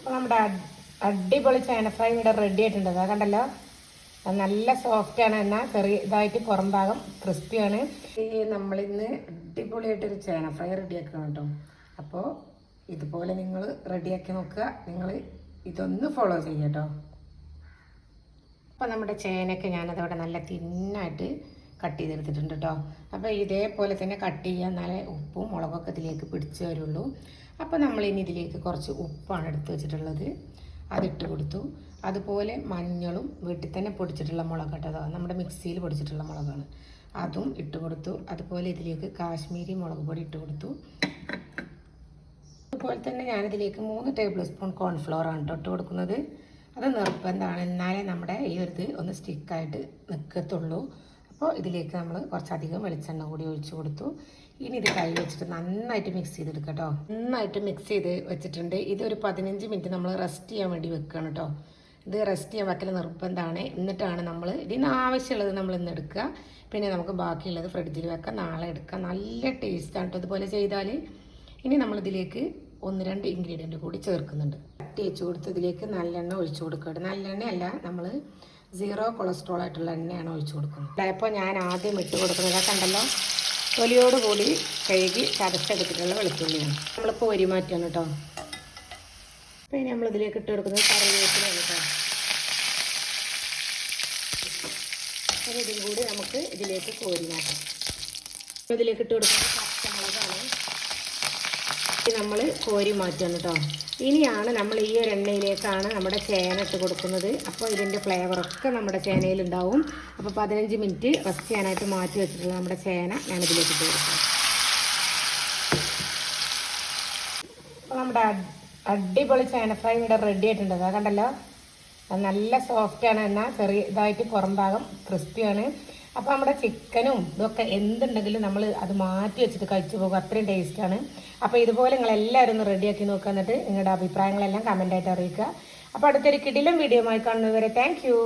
അപ്പോൾ നമ്മുടെ അടിപൊളി ചേന ഫ്രൈ ഇവിടെ റെഡി ആയിട്ടുണ്ട്. അതാ കണ്ടല്ലോ, നല്ല സോഫ്റ്റാണ്, എന്നാൽ ചെറിയ ഇതായിട്ട് പുറം ഭാഗം ക്രിസ്പിയാണ്. ഈ നമ്മളിന്ന് അടിപൊളിയായിട്ടൊരു ചേന ഫ്രൈ റെഡിയാക്കണം കേട്ടോ. അപ്പോൾ ഇതുപോലെ നിങ്ങൾ റെഡിയാക്കി നോക്കുക. നിങ്ങൾ ഇതൊന്ന് ഫോളോ ചെയ്യുക കേട്ടോ. അപ്പോൾ നമ്മുടെ ചേനയൊക്കെ ഞാനതവിടെ നല്ല തിന്നായിട്ട് കട്ട് ചെയ്തെടുത്തിട്ടുണ്ട് കേട്ടോ. അപ്പോൾ ഇതേപോലെ തന്നെ കട്ട് ചെയ്യുക, എന്നാലേ ഉപ്പും മുളകൊക്കെ ഇതിലേക്ക് പിടിച്ച് വരുള്ളൂ. അപ്പോൾ നമ്മളിനി ഇതിലേക്ക് കുറച്ച് ഉപ്പാണ് എടുത്ത് വെച്ചിട്ടുള്ളത്, അതിട്ട് കൊടുത്തു. അതുപോലെ മഞ്ഞളും വീട്ടിൽ തന്നെ പൊടിച്ചിട്ടുള്ള മുളക് കേട്ടോ, നമ്മുടെ മിക്സിയിൽ പൊടിച്ചിട്ടുള്ള മുളകാണ്, അതും ഇട്ട് കൊടുത്തു. അതുപോലെ ഇതിലേക്ക് കാശ്മീരി മുളക് പൊടി ഇട്ട് കൊടുത്തു. അതുപോലെ തന്നെ ഞാനിതിലേക്ക് 3 ടേബിൾ സ്പൂൺ കോൺഫ്ലവറാണ് കേട്ടോ ഇട്ട് കൊടുക്കുന്നത്. അത് നിർബന്ധമാണ്, എന്നാലേ നമ്മുടെ ഈ ഒരു ഇത് ഒന്ന് സ്റ്റിക്കായിട്ട് നിൽക്കത്തുള്ളൂ. അപ്പോൾ ഇതിലേക്ക് നമ്മൾ കുറച്ചധികം വെളിച്ചെണ്ണ കൂടി ഒഴിച്ചു കൊടുത്തു. ഇനി ഇത് കൈ വെച്ചിട്ട് നന്നായിട്ട് മിക്സ് ചെയ്തെടുക്കുക കേട്ടോ. നന്നായിട്ട് മിക്സ് ചെയ്ത് വെച്ചിട്ടുണ്ട്. ഇതൊരു 15 മിനിറ്റ് നമ്മൾ റെസ്റ്റ് ചെയ്യാൻ വേണ്ടി വെക്കുകയാണ് കേട്ടോ. ഇത് റെസ്റ്റ് ചെയ്യാൻ വെക്കൽ നിർബന്ധമാണ്. എന്നിട്ടാണ് നമ്മൾ ഇതിന് ആവശ്യമുള്ളത് നമ്മൾ ഇന്ന് എടുക്കുക. പിന്നെ നമുക്ക് ബാക്കിയുള്ളത് ഫ്രിഡ്ജിൽ വെക്കാം, നാളെ എടുക്കാം. നല്ല ടേസ്റ്റാണ് കേട്ടോ ഇതുപോലെ ചെയ്താൽ. ഇനി നമ്മളിതിലേക്ക് 1-2 ഇൻഗ്രീഡിയൻറ്റ് കൂടി ചേർക്കുന്നുണ്ട്. തട്ടി വെച്ച് കൊടുത്ത് ഇതിലേക്ക് നല്ലെണ്ണ ഒഴിച്ചു കൊടുക്കുക. നല്ലെണ്ണയല്ല, നമ്മൾ 0 കൊളസ്ട്രോൾ ആയിട്ടുള്ള എണ്ണയാണ് ഒഴിച്ചു കൊടുക്കുന്നത്. അപ്പോൾ ഞാൻ ആദ്യം ഇട്ട് കൊടുക്കുന്നത് കണ്ടല്ലോ, തൊലിയോട് കൂടി കഴുകി ചതച്ചെടുത്തിട്ടുള്ള വെളുത്തുള്ളിയാണ്. നമ്മളിപ്പോൾ ഒരു മാറ്റാണ് കേട്ടോ. അപ്പോൾ ഇനി നമ്മളിതിലേക്ക് ഇട്ട് കൊടുക്കുന്നത് കറിവേപ്പിലാണ് കേട്ടോ. അപ്പോൾ ഇതും കൂടി നമുക്ക് ഇതിലേക്ക് കോരി മാറ്റാം. ഇതിലേക്ക് ഇട്ട് കൊടുക്കുന്നത് പച്ചമുളകാണ്, നമ്മൾ കോരി മാറ്റാണ് കേട്ടോ. ഇനിയാണ് നമ്മൾ ഈ ഒരു എണ്ണയിലേക്കാണ് നമ്മുടെ ചേന ഇട്ട് കൊടുക്കുന്നത്. അപ്പോൾ ഇതിൻ്റെ ഫ്ലേവറൊക്കെ നമ്മുടെ ചേനയിലുണ്ടാവും. അപ്പോൾ 15 മിനിറ്റ് റെസ്റ്റ് ചെയ്യാനായിട്ട് മാറ്റി വെച്ചിട്ടുള്ള നമ്മുടെ ചേന ഞാനിതിലേക്ക് ഇട്ട് കൊടുക്കാം. അപ്പോൾ നമ്മുടെ അടിപൊളി ചേന ഫ്രൈ ഇവിടെ റെഡി ആയിട്ടുണ്ട്. അതാ കണ്ടല്ലോ, അത് നല്ല സോഫ്റ്റാണ്, എന്നാൽ ചെറിയ ഇതായിട്ട് പുറം ഭാഗം ക്രിസ്പിയാണ്. അപ്പോൾ നമ്മുടെ ചിക്കനും ഇതൊക്കെ എന്തുണ്ടെങ്കിലും നമ്മൾ അത് മാറ്റി വെച്ചിട്ട് കഴിച്ചു പോകും, അത്രയും ടേസ്റ്റാണ്. അപ്പോൾ ഇതുപോലെ നിങ്ങളെല്ലാവരും ഒന്ന് റെഡിയാക്കി നോക്കുക. എന്നിട്ട് നിങ്ങളുടെ അഭിപ്രായങ്ങളെല്ലാം കമൻ്റായിട്ട് അറിയിക്കുക. അപ്പോൾ അടുത്തൊരു കിടിലം വീഡിയോ ആയി കാണുന്നതുവരെ താങ്ക് യു.